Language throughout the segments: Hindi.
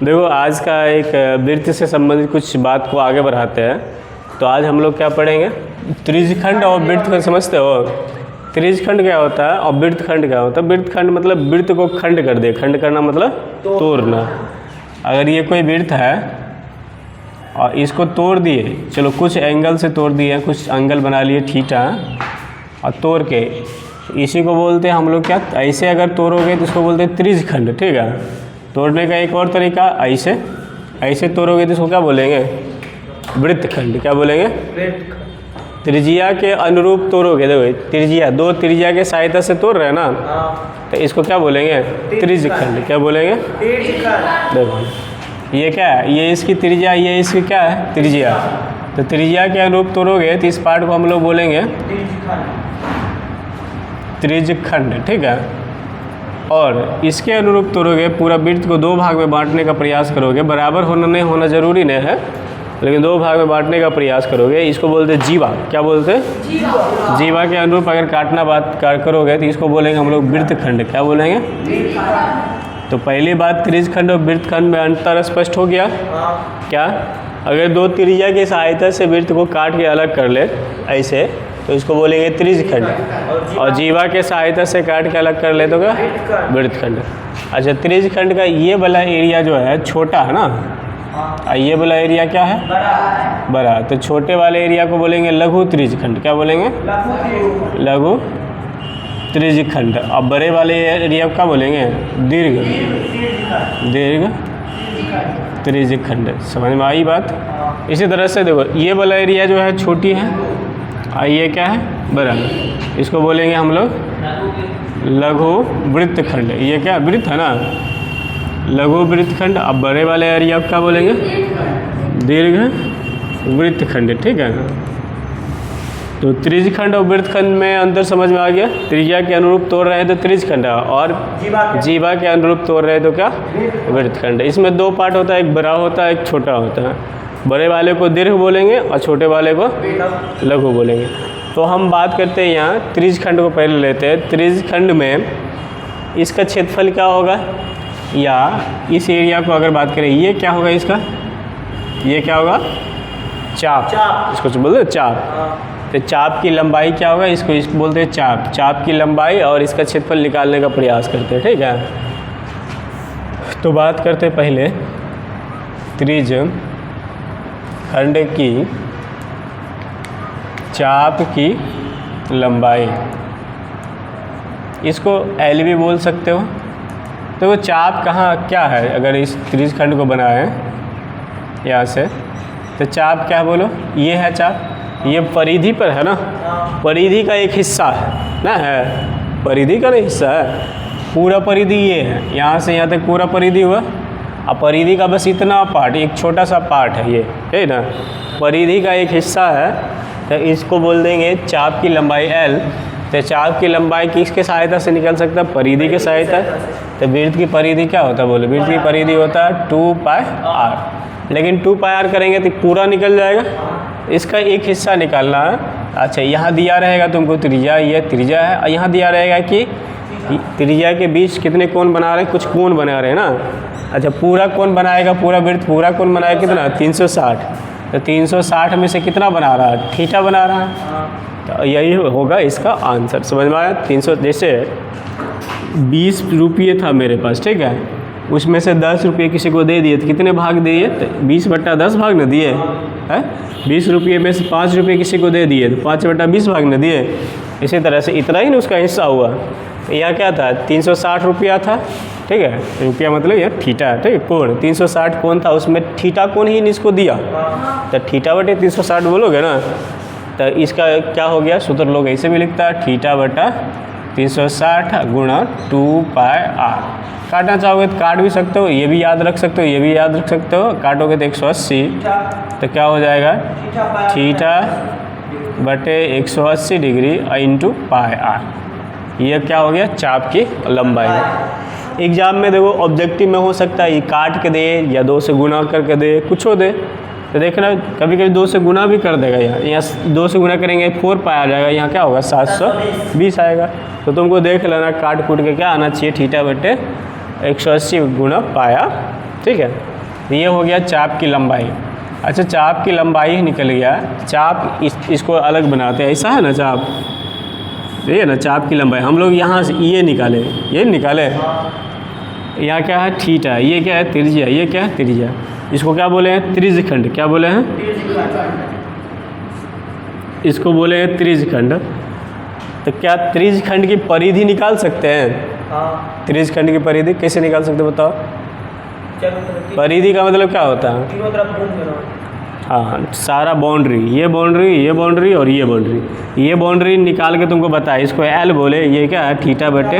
देखो आज का एक वृत्त से संबंधित कुछ बात को आगे बढ़ाते हैं। तो आज हम लोग क्या पढ़ेंगे, त्रिज्यखंड और वृत्तखंड। समझते हो त्रिज्यखंड क्या होता है और वृत्तखंड क्या होता है? वृत्तखंड मतलब वृत्त को खंड कर दे, खंड करना मतलब तोड़ना। अगर ये कोई वृत्त है और इसको तोड़ दिए, चलो कुछ एंगल से तोड़ दिए, कुछ एंगल बना लिए थीटा और तोड़ के, इसी को बोलते हैं हम लोग क्या, ऐसे अगर तोड़ोगे तो इसको बोलते हैं त्रिज्यखंड। ठीक है, तोड़ने का एक और तरीका, ऐसे ऐसे तोड़ोगे तो इसको क्या बोलेंगे, वृत्तखंड। क्या बोलेंगे? त्रिज्या के अनुरूप तोड़ोगे, देखो त्रिज्या, दो त्रिज्या के सहायता से तोड़ रहे हैं ना, तो इसको क्या बोलेंगे, त्रिज्यखंड। क्या बोलेंगे? देखो ये क्या है, ये इसकी त्रिज्या, ये इसकी क्या है, त्रिज्या। तो त्रिज्या के अनुरूप तोड़ोगे तो इस पार्ट को हम लोग बोलेंगे त्रिज्यखंड। ठीक है, और इसके अनुरूप तोड़ोगे, पूरा वृत्त को दो भाग में बांटने का प्रयास करोगे। बराबर होना नहीं होना जरूरी नहीं है, लेकिन दो भाग में बांटने का प्रयास करोगे। इसको बोलते हैं जीवा। क्या बोलते हैं? जीवा के अनुरूप अगर काटना बात करोगे तो इसको बोलेंगे हम लोग वृत्तखंड। क्या बोलेंगे? तो पहली बात, त्रिज्यखंड और वृत्तखंड में अंतर स्पष्ट हो गया। क्या? अगर दो त्रिज्या की सहायता से वृत्त को काट के अलग कर ले ऐसे, तो इसको बोलेंगे त्रिज्यखंड, और जीवा के सहायता से काट के अलग कर ले तो क्या, वृत्तखंड। अच्छा, त्रिज्यखंड का ये वाला एरिया जो है छोटा है ना, ये वाला एरिया क्या है, बड़ा। तो छोटे वाले एरिया को बोलेंगे लघु त्रिज्यखंड। क्या बोलेंगे? लघु त्रिज्यखंड। अब बड़े वाले एरिया को क्या बोलेंगे, दीर्घ दीर्घ त्रिज्यखंड। समझ में आई बात? इसी तरह से देखो, ये वाला एरिया जो है छोटी है और ये क्या है, बड़ा। इसको बोलेंगे हम लोग लघु वृत्तखंड। ये क्या वृत्त है ना, लघु वृत्तखंड। अब बड़े वाले एरिया को क्या बोलेंगे, दीर्घ वृत्तखंड। ठीक है, तो त्रिज्यखंड और वृत्तखंड में अंतर समझ में आ गया। त्रिज्या के अनुरूप तोड़ रहे हैं तो त्रिज्यखंड, और जीवा के अनुरूप तोड़ रहे हैं तो क्या, वृत्तखंड। इसमें दो पार्ट होता है, एक बड़ा होता है, एक छोटा होता है। बड़े वाले को दीर्घ बोलेंगे और छोटे वाले को लघु बोलेंगे। तो हम बात करते हैं यहाँ त्रिज्यखंड को पहले लेते हैं। त्रिज्यखंड में इसका क्षेत्रफल क्या होगा, या इस एरिया को अगर बात करें, ये क्या होगा इसका, ये क्या होगा, चाप। इसको बोलते हैं चाप। तो चाप की लंबाई क्या होगा, इसको बोलते हैं चाप। चाप की लंबाई और इसका क्षेत्रफल निकालने का प्रयास करते हैं। ठीक है, तो बात करते हैं पहले त्रिज्यखंड की चाप की लंबाई। इसको एल भी बोल सकते हो। तो वो चाप कहाँ क्या है, अगर इस त्रिज्यखंड को बनाए यहाँ से, तो चाप क्या बोलो, ये है चाप। ये परिधि पर है ना, परिधि का एक हिस्सा है ना, है परिधि का नहीं हिस्सा है, पूरा परिधि ये है, यहाँ से यहाँ तक पूरा परिधि हुआ। अब परिधि का बस इतना पार्ट, एक छोटा सा पार्ट है ये, है ना, परिधि का एक हिस्सा है। तो इसको बोल देंगे चाप की लंबाई L। तो चाप की लंबाई किसके सहायता से निकल सकता है, परिधि के सहायता। तो वृत्त की परिधि क्या होता है, बोले वृत्त की परिधि होता है 2πr। लेकिन 2πr करेंगे तो पूरा निकल जाएगा, इसका एक हिस्सा निकालना है। अच्छा, यहाँ दिया रहेगा तुमको त्रिज्या, ये त्रिज्या है, और यहाँ दिया रहेगा कि त्रिज्या के बीच कितने कोण बना रहे हैं, कुछ कोण बना रहे हैं ना। अच्छा, पूरा कोण बनाएगा, पूरा वृत्त पूरा कोण बनाएगा कितना, 360। तो 360 में से कितना बना रहा है, थीटा बना रहा है। तो यही होगा इसका आंसर। समझ में आया? 300, जैसे 20 रुपये था मेरे पास, ठीक है, उसमें से 10 रुपये किसी को दे दिए तो कितने भाग दिए, तो 20/10 भाग न दिए है। 20 रुपये में से 5 रुपये किसी को दे दिए तो 5/20 भाग न दिए। इसी तरह से इतना ही ना उसका हिस्सा हुआ। तो यह क्या था, 360 रुपया था। ठीक है, रुपया मतलब यह थीटा है। ठीक है, कोण 360 कोण था, उसमें थीटा कोण ही इसको दिया, तो थीटा/360 बोलोगे ना। तो इसका क्या हो गया, सूत्र लोग ऐसे भी लिखता है, थीटा/360 गुणा 2πr। काटना चाहोगे तो काट भी सकते हो, ये भी याद रख सकते हो, ये भी याद रख सकते हो। काटोगे तो 180, तो क्या हो जाएगा, थीटा/180 डिग्री इंटू πr। ये क्या हो गया, चाप की लंबाई। एग्जाम में देखो ऑब्जेक्टिव में हो सकता है ये काट के दे या 2 से गुना करके दे, कुछ हो दे। तो देखना कभी कभी 2 से गुना भी कर देगा, यहाँ 2 से गुना करेंगे 4π आ जाएगा, यहाँ क्या होगा 720 आएगा। तो तुमको देख लेना काट कूट के क्या आना चाहिए, थीटा/180 गुणा पाया ठीक है। ये हो गया चाप की लंबाई। अच्छा, चाप की लंबाई निकल गया, चाप इसको अलग बनाते हैं, ऐसा है ना चाप, ये है ना चाप की लंबाई। हम लोग यहाँ से ये निकाले, ये निकाले, यहाँ क्या है थीटा, ये क्या है त्रिज्या, ये क्या है त्रिज्या, इसको क्या बोले हैं त्रिज्यखंड, क्या बोले हैं, इसको बोले हैं त्रिज्यखंड। तो क्या त्रिज्यखंड की परिधि निकाल सकते हैं? त्रिज्यखंड की परिधि कैसे निकाल सकते हैं बताओ? परिधि का मतलब क्या होता है? हाँ, सारा बाउंड्री, ये बाउंड्री, ये बाउंड्री और ये बाउंड्री, ये बाउंड्री निकाल के तुमको बताया, इसको एल बोले, ये क्या है थीटा बटे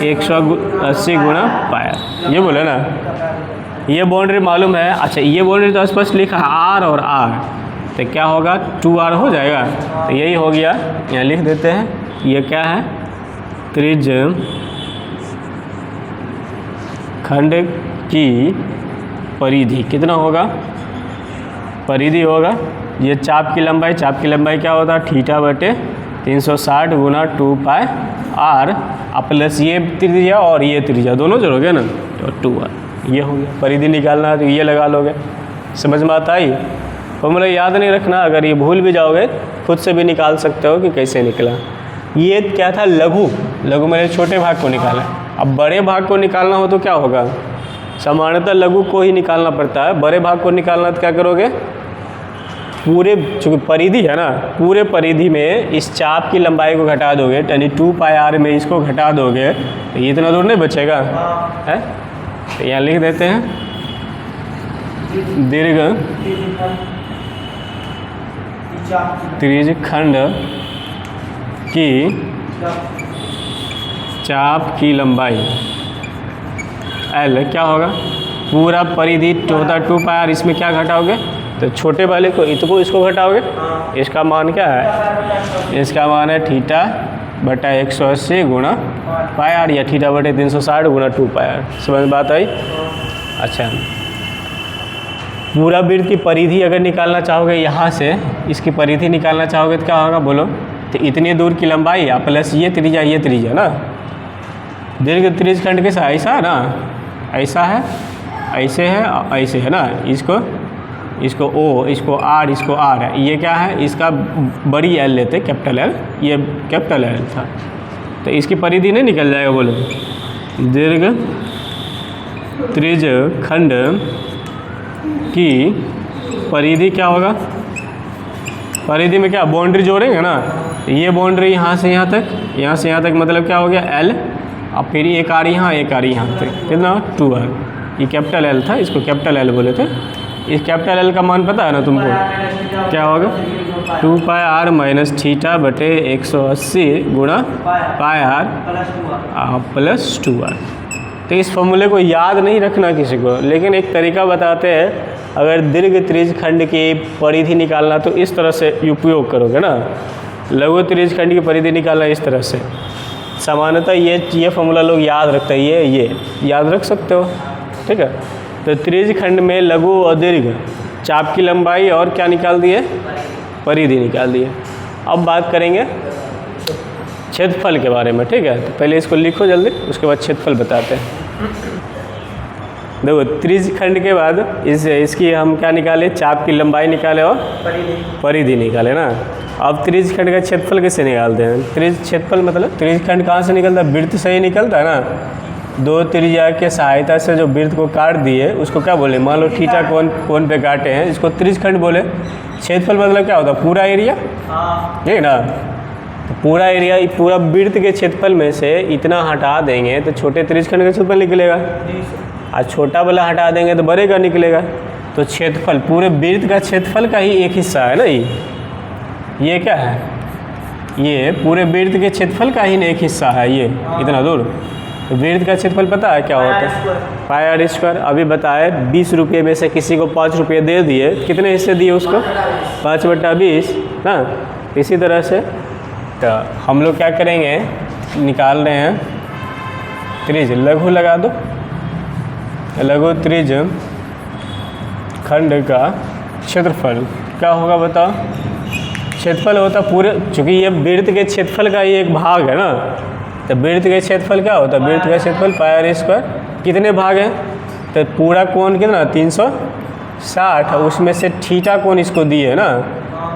180 गुणा पाया, ये बोले ना। ये बाउंड्री मालूम है। अच्छा, ये बाउंड्री तो स्पष्ट लिखा है आर और आर, तो क्या होगा 2r हो जाएगा, तो यही हो गया, यहाँ लिख देते हैं। ये क्या है त्रिज्य खंड की परिधि कितना होगा, परिधि होगा, ये चाप की लंबाई, चाप की लंबाई क्या होता है थीटा बटे 360 गुना 2 पाई आर, प्लस ये त्रिज्या और ये त्रिज्या दोनों जोड़ोगे ना तो 2r, ये हो गया। परिधि निकालना है तो ये लगा लोगे। समझ में आता है? फॉर्मूला याद नहीं रखना, अगर ये भूल भी जाओगे खुद से भी निकाल सकते हो कि कैसे निकला। ये क्या था लघु, लघु मैंने छोटे भाग को निकाला। अब बड़े भाग को निकालना हो तो क्या होगा, सामान्यतः लघु को ही निकालना पड़ता है। बड़े भाग को निकालना तो क्या करोगे, पूरे चूँकि परिधि है ना, पूरे परिधि में इस चाप की लंबाई को घटा दोगे, यानी 2 पाई आर में इसको घटा दोगे तो ये इतना दूर नहीं बचेगा है। तो यहाँ लिख देते हैं दीर्घ त्रिज्यखंड की चाप की लंबाई एल क्या होगा, पूरा परिधि होता 2 पाई आर, इसमें क्या घटाओगे तो छोटे वाले को इसको घटाओगे, इसका मान क्या है, इसका मान है थीटा बटा 180 गुणा पाई आर, या थीटा बटे 360 गुणा 2 पाई आर। समझ में बात आई? अच्छा, पूरा वृत्त की परिधि अगर निकालना चाहोगे, यहाँ से इसकी परिधि निकालना चाहोगे तो क्या होगा बोलो, तो इतनी दूर की लंबाई या प्लस ये त्रिज्या ना, दीर्घ त्रिज्यखंड के साथ ऐसा है ना, ऐसा है, ऐसे है, ऐसे है ना, इसको ओ, इसको आर, इसको आर है, ये क्या है इसका बड़ी एल लेते कैपिटल एल, ये कैपिटल एल था, तो इसकी परिधि नहीं निकल जाएगा बोलो। दीर्घ त्रिज्यखंड की परिधि क्या होगा, परिधि में क्या बाउंड्री जोड़ेंगे ना, ये बाउंड्री यहाँ से यहाँ तक, यहाँ से यहाँ तक, मतलब क्या हो गया एल, अब फिर एक आर यहाँ, एक आर यहाँ तक, कितना 2r, ये कैपिटल एल था, इसको कैपिटल एल बोले थे। इस कैपिटल एल का मान पता है ना तुमको, क्या होगा 2 पाई आर माइनस थीटा बटे 180 गुणा पाई आर प्लस 2r। तो इस फॉर्मूले को याद नहीं रखना किसी को, लेकिन एक तरीका बताते हैं, अगर दीर्घ त्रिज्यखंड की परिधि निकालना तो इस तरह से उपयोग करोगे ना, लघु त्रिज्यखंड की परिधि निकालना इस तरह से। सामान्यतः ये फॉर्मूला लोग याद रखते हैं, ये याद रख सकते हो, ठीक है। तो त्रिज्यखंड में लघु और दीर्घ, चाप की लंबाई और क्या निकाल दिए, परिधि निकाल दिए। अब बात करेंगे क्षेत्रफल के बारे में, ठीक है। तो पहले इसको लिखो जल्दी, उसके बाद क्षेत्रफल बताते हैं। देखो त्रिज्यखंड के बाद इसकी हम क्या निकाले, चाप की लंबाई निकाले और परिधि निकाले ना। अब त्रिज्यखंड का क्षेत्रफल कैसे निकालते हैं, क्षेत्रफल मतलब त्रिज्यखंड कहाँ से निकलता है, वृत्त से ही निकलता है ना। दो त्रिज्या के सहायता से जो वृत्त को काट दिए उसको क्या बोले, मान लो थीटा कोण पे काटे हैं, इसको त्रिज्यखंड बोले। क्षेत्रफल मतलब क्या होता है, पूरा एरिया, ठीक है ना। तो पूरा एरिया, पूरा वृत्त के क्षेत्रफल में से इतना हटा देंगे तो छोटे त्रिज्यखंड का क्षेत्रफल निकलेगा, और छोटा वाला हटा देंगे तो बड़े का निकलेगा। तो क्षेत्रफल पूरे वृत्त का क्षेत्रफल का ही एक हिस्सा है ना, ये क्या है, ये पूरे वृत्त के क्षेत्रफल का ही एक हिस्सा है, ये इतना दूर। तो वृत्त का क्षेत्रफल पता है क्या होता है, पाई आर स्क्वायर। अभी बताए 20 रुपये में से किसी को 5 रुपये दे दिए, कितने हिस्से दिए उसको, 5/20 ना। इसी तरह से तो हम लोग क्या करेंगे, निकाल रहे हैं त्रिज्य, लघु लगा दो, लघु त्रिज्य खंड का क्षेत्रफल क्या होगा बताओ। क्षेत्रफल होता पूरे, चूँकि ये वृत्त के क्षेत्रफल का ही एक भाग है ना, तो वृत्त के क्षेत्रफल क्या होता है, वृत्त का क्षेत्रफल पाई आर स्क्वायर। कितने भाग हैं, तो पूरा कोण कितना 360, उसमें से थीटा कोण इसको दिए है ना,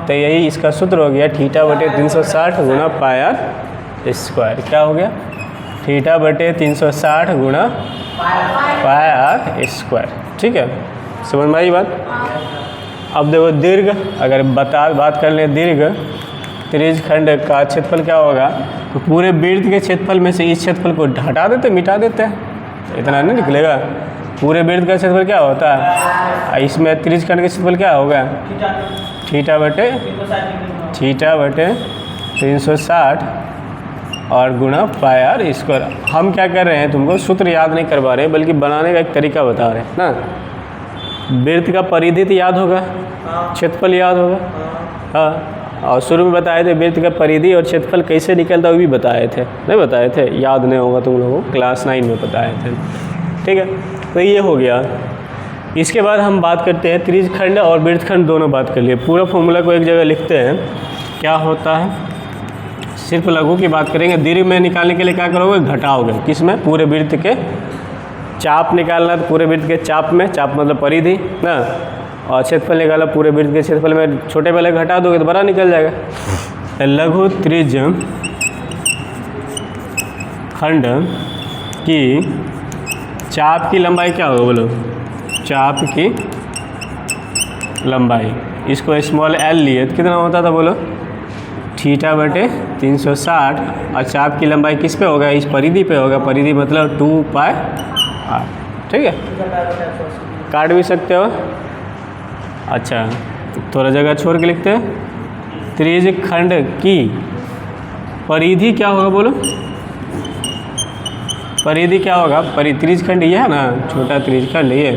तो यही इसका सूत्र हो गया थीटा बटे 360 गुणा पाई आर स्क्वायर। क्या हो गया? थीटा बटे 360 गुणा पाई आर स्क्वायर। ठीक है, समझ में आई बात? अब देखो दीर्घ, अगर बात कर लें दीर्घ त्रिज खंड का क्षेत्रफल क्या होगा, तो पूरे वृत्त के क्षेत्रफल में से इस क्षेत्रफल को हटा देते, मिटा देते हैं, इतना नहीं निकलेगा। पूरे वृत्त का क्षेत्रफल क्या होता है, इसमें त्रिज खंड का क्षेत्रफल क्या होगा, थीटा बटे 360 और गुणा पाई आर स्क्वायर। हम क्या कर रहे हैं, तुमको सूत्र याद नहीं करवा रहे, बल्कि बनाने का एक तरीका बता रहे हैं ना। वृत्त का परिधि तो याद होगा, क्षेत्रफल याद होगा, हाँ, और शुरू में बताए थे वृत्त का परिधि और क्षेत्रफल कैसे निकलता वो भी बताए थे, नहीं बताए थे? याद नहीं होगा तुम लोगों को, क्लास 9 में बताए थे। ठीक है, तो ये हो गया। इसके बाद हम बात करते हैं त्रिज खंड और वृत्त खंड दोनों बात कर लिए। पूरा फॉर्मूला को एक जगह लिखते हैं, क्या होता है, सिर्फ लघु की बात करेंगे। दीर्घ में निकालने के लिए क्या करोगे, घटाओगे, किसमें, पूरे वृत्त के चाप निकालना, तो पूरे वृत्त के चाप में, चाप मतलब परिधि ना, और क्षेत्रफल निकाला, पूरे वृत्त के क्षेत्रफल में छोटे पहले घटा दोगे तो बड़ा निकल जाएगा। लघु त्रिज खंड की चाप की लंबाई क्या होगा, बोलो, चाप की लंबाई, इसको स्मॉल एल लिए तो कितना होता था, बोलो, थीटा बटे 360, और चाप की लंबाई किस पे होगा, इस परिधि पे होगा, परिधि मतलब 2 पाई आर। ठीक है, काट भी सकते हो। अच्छा, थोड़ा जगह छोड़ के लिखते हैं, त्रिज खंड की परिधि क्या होगा, बोलो, परिधि क्या होगा, त्रिज खंड ये है ना, छोटा त्रिज खंड ये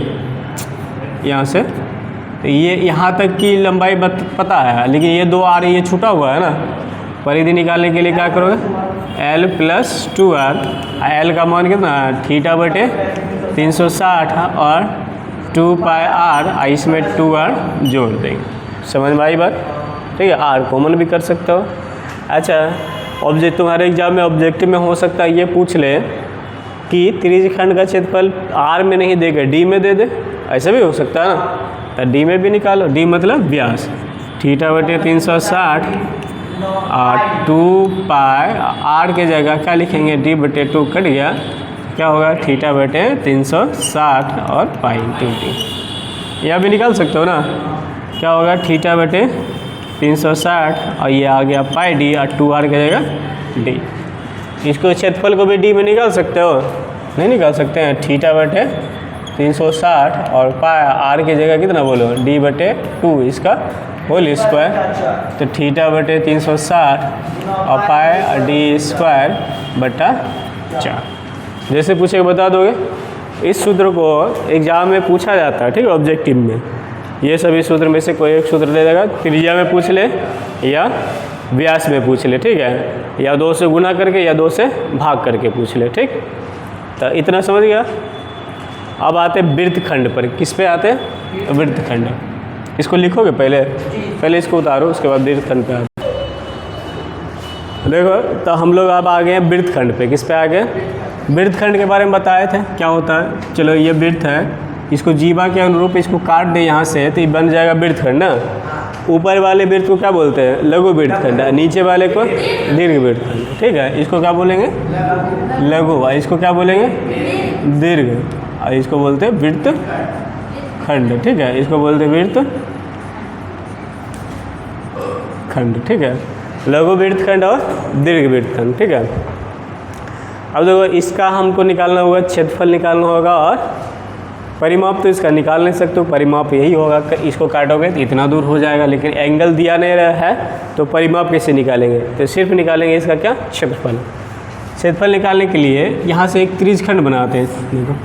यहाँ से, तो ये यहाँ तक की लंबाई पता है, लेकिन ये 2 आर ये छूटा हुआ है ना। परिधि निकालने के लिए क्या करोगे, L + 2R, L का मान कितना, थीटा बटे 360 और 2 पाई आर, इसमें 2R जोड़ देंगे। समझ में आई बात? ठीक है, R कॉमन भी कर सकते हो। अच्छा, ऑब्जेक्ट तुम्हारे एग्जाम में ऑब्जेक्टिव में हो सकता है ये पूछ ले कि त्रिज खंड का क्षेत्रफल R में नहीं देगा, D में दे दे, ऐसा भी हो सकता है ना, तो D में भी निकालो। D मतलब व्यास, थीटा बटे 360 और 2 पाई आर के जगह क्या लिखेंगे, D बटे 2 कट गया, क्या होगा, थीटा बटे 360 और पाई इंटू डी। यह भी निकाल सकते हो ना, क्या होगा, थीटा बटे 360 और ये आ गया पाई डी, और 2R के जगह डी। इसको क्षेत्रफल को भी डी में निकाल सकते हो, नहीं निकाल सकते हैं, थीटा बटे 360 और पाई आर की जगह कितना बोलो, डी बटे 2, इसका होल स्क्वायर, तो थीटा बटे 360 और पाई डी स्क्वायर बटा 4। जैसे पूछे बता दोगे। इस सूत्र को एग्जाम में पूछा जाता है, ठीक है, ऑब्जेक्टिव में। ये सभी सूत्र में से कोई एक सूत्र दे देगा, त्रिज्या में पूछ ले या व्यास में पूछ ले, ठीक है, या 2 से गुना करके या 2 से भाग करके पूछ ले, ठीक। तो इतना समझ गया। अब आते वृत्त खंड पर। किस पे आते हैं, वृत्त खंड। इसको लिखोगे पहले इसको उतारो, उसके बाद वृत्त खंड पे आते। देखो, तो हम लोग अब आ गए हैं वृत्त खंड पे। किस पे आ गए, वृत्त खंड के बारे में बताए थे क्या होता है। चलो, ये वृत्त है, इसको जीवा के अनुरूप इसको काट दे यहाँ से, तो ये बन जाएगा वृत्त खंड ना। ऊपर वाले वृत्त को क्या बोलते हैं, लघु वृत्त खंड, नीचे वाले को दीर्घ वृत्त खंड, ठीक है। इसको क्या बोलेंगे, लघु, इसको क्या बोलेंगे, दीर्घ, और इसको बोलते हैं वृत्त खंड, ठीक है। इसको बोलते हैं वृत्त खंड, ठीक है। लघु वृत्त खंड और दीर्घ वृत्त खंड, ठीक है। अब देखो, इसका हमको निकालना होगा, क्षेत्रफल निकालना होगा, और परिमाप तो इसका निकाल नहीं सकते हो, परिमाप यही होगा, इसको काटोगे तो इतना दूर हो जाएगा, लेकिन एंगल दिया नहीं रहा है तो परिमाप कैसे निकालेंगे, तो सिर्फ निकालेंगे इसका क्या, क्षेत्रफल। क्षेत्रफल निकालने के लिए यहाँ से एक त्रिज खंड बनाते हैं। देखो,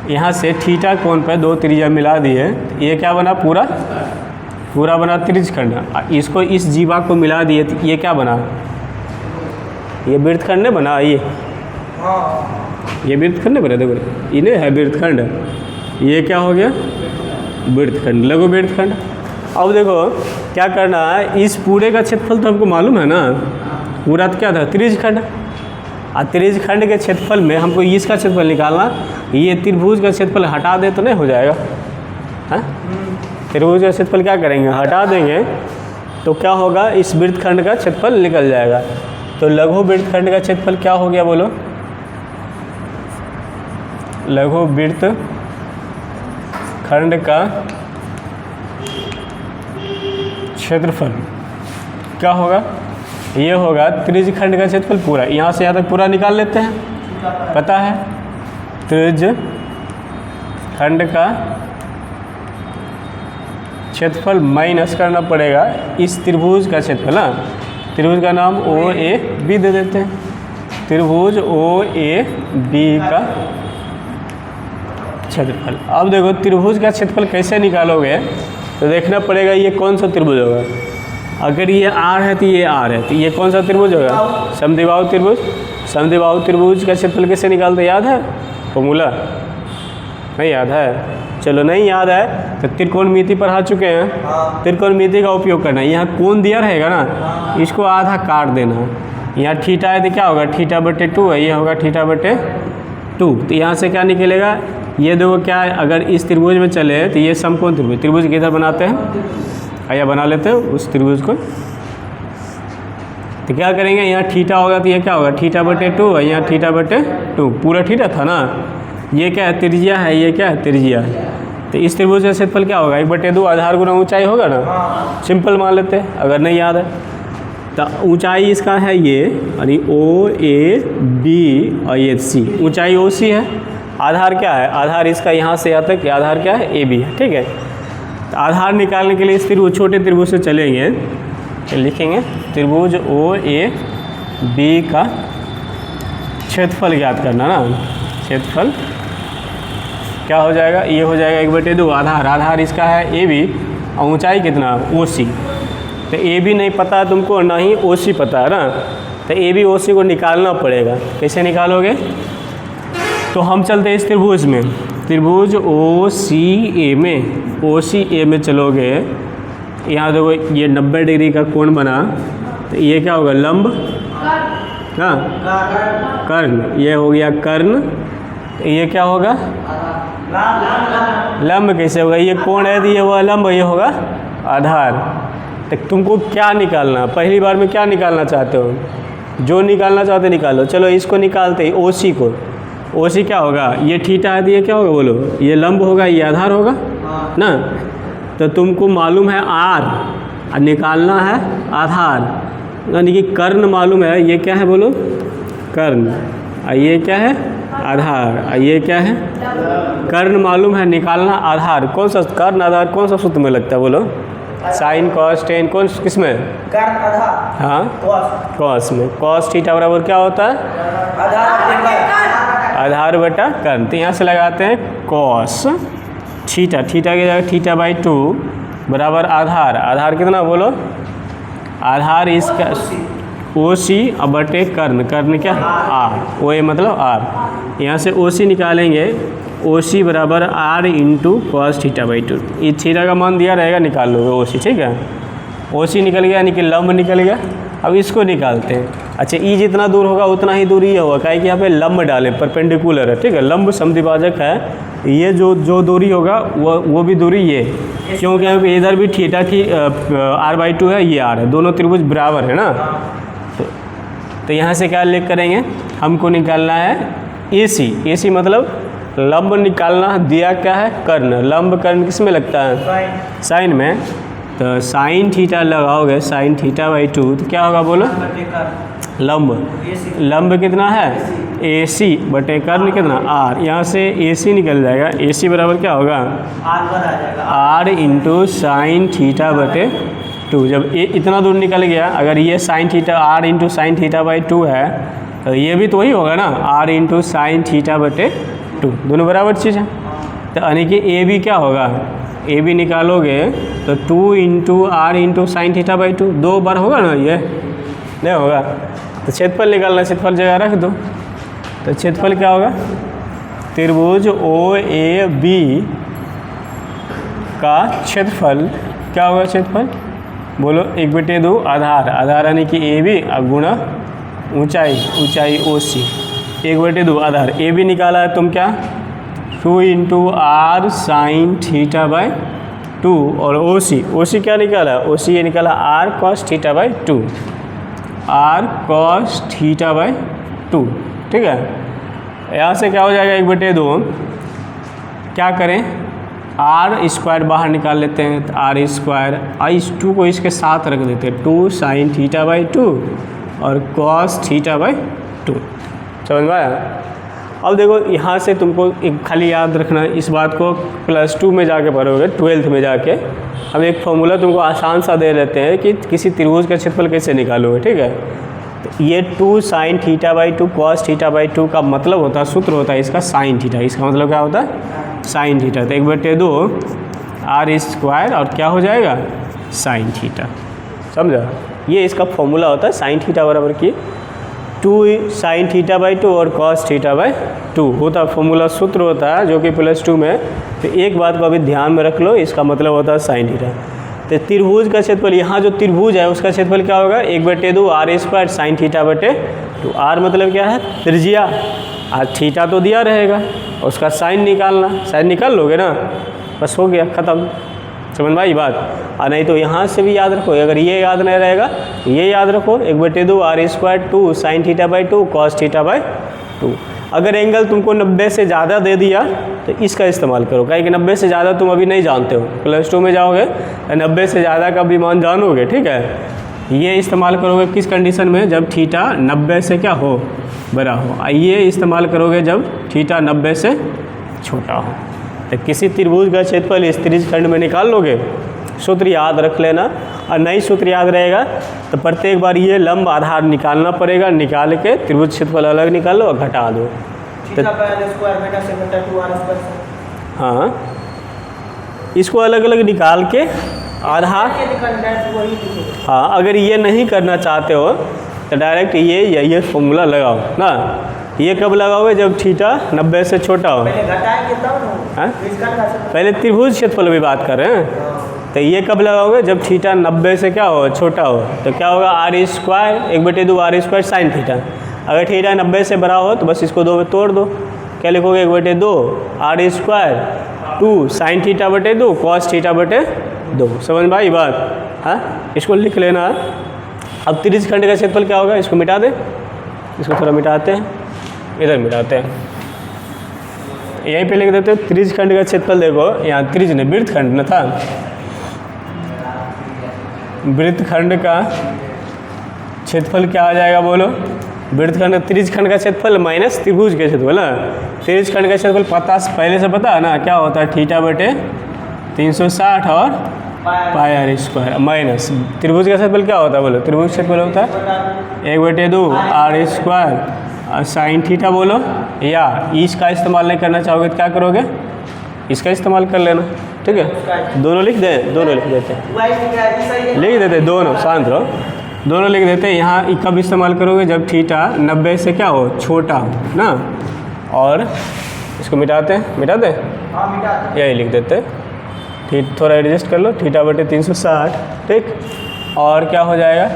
यहाँ से थीटा कोण पर 2 त्रिज्या मिला दिए, ये क्या बना, पूरा बना त्रिज खंड। इसको इस जीवा को मिला दिए तो ये क्या बना, ये वृत्त खंड ने बना, ये वृत्त खंड बना। देखो, इन्हें है वृत्त खंड, ये क्या हो गया, वृत्त खंड, लघु वृत्त खंड। अब देखो क्या करना है, इस पूरे का क्षेत्रफल तो हमको मालूम है ना, पूरा तो क्या था, त्रिज खंड, और त्रिज्य खंड के क्षेत्रफल में हमको इसका क्षेत्रफल निकालना, ये त्रिभुज का क्षेत्रफल हटा दे तो नहीं हो जाएगा? हाँ, त्रिभुज का क्षेत्रफल क्या करेंगे, हटा देंगे तो क्या होगा, इस वृत्तखंड का क्षेत्रफल निकल जाएगा। तो लघु वृत्तखंड का क्षेत्रफल क्या हो गया बोलो? लघु वृत्तखंड का क्षेत्रफल क्या होगा? ये होगा त्रिज्य खंड का क्षेत्रफल पूरा, यहाँ से यहाँ तक पूरा निकाल लेते हैं, पता है त्रिज्य खंड का क्षेत्रफल माइनस करना पड़ेगा इस त्रिभुज का क्षेत्रफल। ना, त्रिभुज का नाम OAB दे देते हैं, त्रिभुज OAB का क्षेत्रफल। अब देखो त्रिभुज का क्षेत्रफल कैसे निकालोगे, तो देखना पड़ेगा ये कौन सा त्रिभुज होगा। अगर ये R है तो ये R है, तो ये कौन सा त्रिभुज होगा? समद्विबाहु त्रिभुज। समद्विबाहु त्रिभुज का क्षेत्रफल कैसे निकालते, याद है फॉर्मूला? नहीं याद है? चलो नहीं याद है तो त्रिकोणमिति पर आ चुके हैं, त्रिकोणमिति का उपयोग करना। यहाँ कोण दिया रहेगा ना, इसको आधा काट देना। यहाँ थीटा है तो क्या होगा, θ/2 है, ये होगा θ/2। तो यहाँ से क्या निकलेगा, ये देखो क्या है, अगर इस त्रिभुज में चले तो ये समकोण त्रिभुज, त्रिभुज किधर बनाते हैं, आइए बना लेते हैं उस त्रिभुज को। तो क्या करेंगे, यहाँ थीटा होगा तो ये क्या होगा, θ/2 है, यहाँ θ/2, पूरा थीटा था ना, ये क्या है, त्रिज्या है, ये क्या है, त्रिज्या है। तो इस त्रिभुज का क्षेत्रफल क्या होगा, 1/2 आधार गुना ऊंचाई होगा ना, सिंपल मान लेते हैं अगर नहीं याद है। तो ऊंचाई इसका है ये, यानी OAB और ये C, ऊंचाई OC है। आधार क्या है, आधार इसका यहाँ से यहाँ तक आधार क्या है, AB है, ठीक है। तो आधार निकालने के लिए इस त्रिभुज, छोटे त्रिभुज से चलेंगे, लिखेंगे त्रिभुज OAB का क्षेत्रफल ज्ञात करना ना, क्षेत्रफल क्या हो जाएगा, ये हो जाएगा 1/2 आधार, आधार इसका है AB और ऊंचाई कितना, OC। तो AB नहीं पता है तुमको, ना ही OC पता है ना, तो AB OC को निकालना पड़ेगा। कैसे निकालोगे, तो हम चलते हैं इस त्रिभुज में, त्रिभुज OCA में, OCA में चलोगे, यहाँ देखो ये 90 डिग्री का कोण बना, तो ये क्या होगा, लंब, हाँ कर्ण, ये हो गया कर्ण। ये क्या होगा, लंब कैसे होगा, ये कोण है तो ये हुआ लंब, ये होगा आधार। तो तुमको क्या निकालना, पहली बार में क्या निकालना चाहते हो, जो निकालना चाहते निकालो। चलो इसको निकालते हैं, OC को। OC क्या होगा, ये थीटा है तो ये क्या होगा बोलो, ये लंब होगा, ये आधार होगा ना। तो तुमको मालूम है R और निकालना है आधार, यानी कि कर्ण मालूम है, ये क्या है बोलो, कर्ण, और ये क्या है, आधार, और ये क्या है, कर्ण मालूम है, निकालना आधार। कौन सा कर्ण आधार, कौन सा सूत्र में लगता है बोलो, साइन कॉस टेन, कौन किस में, कर्ण आधार, हाँ कॉस में। कॉस थीटा बराबर क्या होता है, आधार बटा कर्ण। तो यहाँ से लगाते हैं कॉस थीटा, थीटा की जगह θ/2 बराबर आधार, आधार कितना बोलो, आधार इसका OC और बटे कर्ण, कर्ण क्या R, OA मतलब R। यहाँ से OC निकालेंगे, OC बराबर R इंटू कॉस θ/2। ये थीटा का मान दिया रहेगा, निकाल लोगे OC, ठीक है। OC निकल गया, यानी कि लंब निकल गया। अब इसको निकालते हैं। अच्छा, E जितना दूर होगा उतना ही दूर ये होगा, काहे कि यहाँ पे लंब डालें, परपेंडिकुलर है, ठीक है, लंब समद्विभाजक है। ये जो दूरी होगा वो भी दूरी ये, क्योंकि यहाँ पे इधर भी थीटा की R/2 है, ये R है, दोनों त्रिभुज बराबर है ना। तो यहाँ से क्या लिख करेंगे, हमको निकालना है AC मतलब लंब निकालना, दिया क्या है, कर्ण। लंब कर्ण किस में लगता है, साइन में। तो साइन थीटा लगाओगे, साइन θ/2, तो क्या होगा बोलो, लंब, लंब कितना है, AC बटे कर्ण कितना R। यहाँ से AC निकल जाएगा, AC बराबर क्या होगा, R इंटू साइन θ/2। जब ये इतना दूर निकल गया, अगर ये sine theta R into sine θ/2 है, तो ये भी तो वही होगा ना, R इंटू साइन θ/2, दोनों बराबर चीज़ है। तो यानी कि AB क्या होगा, AB निकालोगे तो 2 इंटू R इंटू साइन θ/2, 2 बार होगा ना, ये नहीं होगा। तो क्षेत्रफल निकालना, क्षेत्रफल जगह रख दो। तो क्षेत्रफल क्या होगा, त्रिभुज OAB का क्षेत्रफल क्या होगा, क्षेत्रफल बोलो 1/2 आधार, आधार यानी कि AB गुणा ऊंचाई OC 1/2 आधार ए भी निकाला है तुम क्या 2 into R sine theta by 2 और OC क्या निकाला OC ये निकाला R cos theta by 2 R cos theta by 2। ठीक है, यहाँ से क्या हो जाएगा 1/2 क्या करें आर स्क्वायर बाहर निकाल लेते हैं तो आर स्क्वायर इस 2 को इसके साथ रख देते हैं 2 साइन थीटा बाई 2 और कॉस थीटा बाई 2। समझ में आया। अब देखो यहाँ से तुमको एक खाली याद रखना इस बात को +2 में जाके पढ़ोगे 12th में जाके हम एक फॉर्मूला तुमको आसान सा दे लेते हैं कि किसी त्रिभुज का क्षेत्रफल कैसे निकालोगे। ठीक है, तो ये 2 sine theta by 2 cos theta by 2 का मतलब होता है सूत्र होता है इसका साइन थीटा। इसका मतलब क्या होता है साइन थीटा। तो 1/2 आर स्क्वायर और क्या हो जाएगा साइन थीटा। समझा, ये इसका फॉर्मूला होता है साइन थीटा बराबर की 2 साइन थीटा बाई 2 और कॉस थीटा बाई 2 होता फॉर्मूला सूत्र होता है जो कि +2 में। तो एक बात को अभी ध्यान में रख लो, इसका मतलब होता है साइन थीटा। तो त्रिभुज का क्षेत्रफल यहाँ जो त्रिभुज है उसका क्षेत्रफल क्या होगा 1/2 आर स्क्वायर साइन थीटा बटे 2। आर मतलब क्या है त्रिज्या, और थीटा तो दिया रहेगा उसका साइन निकालना, साइन निकाल लोगे ना बस हो गया ख़त्म। समझ में आई बात। और नहीं तो यहाँ से भी याद रखो, अगर ये याद नहीं रहेगा ये याद रखो 1/2 are square 2 sine theta by 2 cos theta by 2। अगर एंगल तुमको 90 से ज़्यादा दे दिया तो इसका इस्तेमाल करो, काहे कि 90 से ज़्यादा तुम अभी नहीं जानते हो, +2 में जाओगे 90 से ज़्यादा का भी मान जानोगे। ठीक है, ये इस्तेमाल करोगे किस कंडीशन में जब थीटा 90 से क्या हो बड़ा हो, ये इस्तेमाल करोगे जब थीटा 90 से छोटा हो। तो किसी त्रिभुज का क्षेत्रफल इस त्रिज्य खंड में निकाल लोगे, सूत्र याद रख लेना। और नई सूत्र याद रहेगा तो प्रत्येक बार ये लंब आधार निकालना पड़ेगा, निकाल के त्रिभुज क्षेत्रफल अलग निकालो और घटा दो। तो हाँ, इसको अलग अलग निकाल के आधार, हाँ अगर ये नहीं करना चाहते हो तो डायरेक्ट ये फॉर्मूला लगाओ ना। ये कब लगाओगे जब थीटा 90 से छोटा हो। पहले त्रिभुज क्षेत्रफल भी बात कर रहे हैं, तो ये कब लगाओगे जब थीटा 90 से क्या हो छोटा हो। तो क्या होगा R square 1/2 are square sine theta. अगर थीटा 90 से बड़ा हो तो बस इसको 2 में तोड़ दो, क्या लिखोगे 1/2 आर स्क्वायर 2 साइन थीटा बटे 2 कॉस थीटा बटे 2। समझ में आई बात। हाँ, इसको लिख लेना। अब त्रिज्य खंड का क्षेत्रफल क्या होगा, इसको मिटा दें, इसको थोड़ा मिटाते हैं, इधर मिटाते हैं, यहीं पे लिख देते हैं त्रिज्य खंड का क्षेत्रफल। देखो यहाँ त्रिज्य ने वृत्त खंड न था, वृत्त खंड का क्षेत्रफल क्या आ जाएगा बोलो। वृत्त खंड त्रिज्य खंड का क्षेत्रफल माइनस त्रिभुज के क्षेत्रफल ना। त्रिज्य खंड का क्षेत्रफल पहले से पता है ना क्या होता है थीटा बटे 360 और पाई आर स्क्वायर माइनस त्रिभुज का क्षेत्रफल क्या होता है बोलो। त्रिभुज क्षेत्रफल होता है 1/2 आर स्क्वायर साइन थीटा बोलो, या इसका इस्तेमाल नहीं करना चाहोगे तो क्या करोगे इसका इस्तेमाल कर लेना। ठीक है, दोनों लिख दें, दोनों लिख देते हैं, लिख देते दोनों, शांत रहो, दोनों लिख देते हैं। यहाँ कब इस्तेमाल करोगे जब थीटा 90 से क्या हो छोटा हो ना। और इसको मिटाते हैं, मिटा दें, यही लिख देते हैं। थोड़ा एडजस्ट कर लो, थीटा बटे 360। ठीक, और क्या हो जाएगा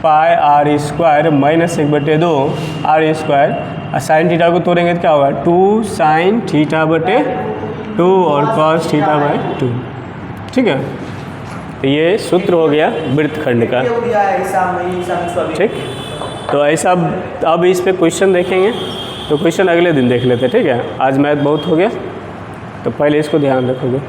pi r square minus 1/2 are square, और साइन थीटा को तोड़ेंगे तो क्या होगा 2 साइन थीटा बटे 2 और कॉस थीटा बाई 2। ठीक है, तो ये सूत्र हो गया वृत्तखंड का। ठीक, तो ऐसा अब इस पे क्वेश्चन देखेंगे, तो क्वेश्चन अगले दिन देख लेते हैं। ठीक है, आज मैथ बहुत हो गया तो पहले इसको ध्यान रखोगे।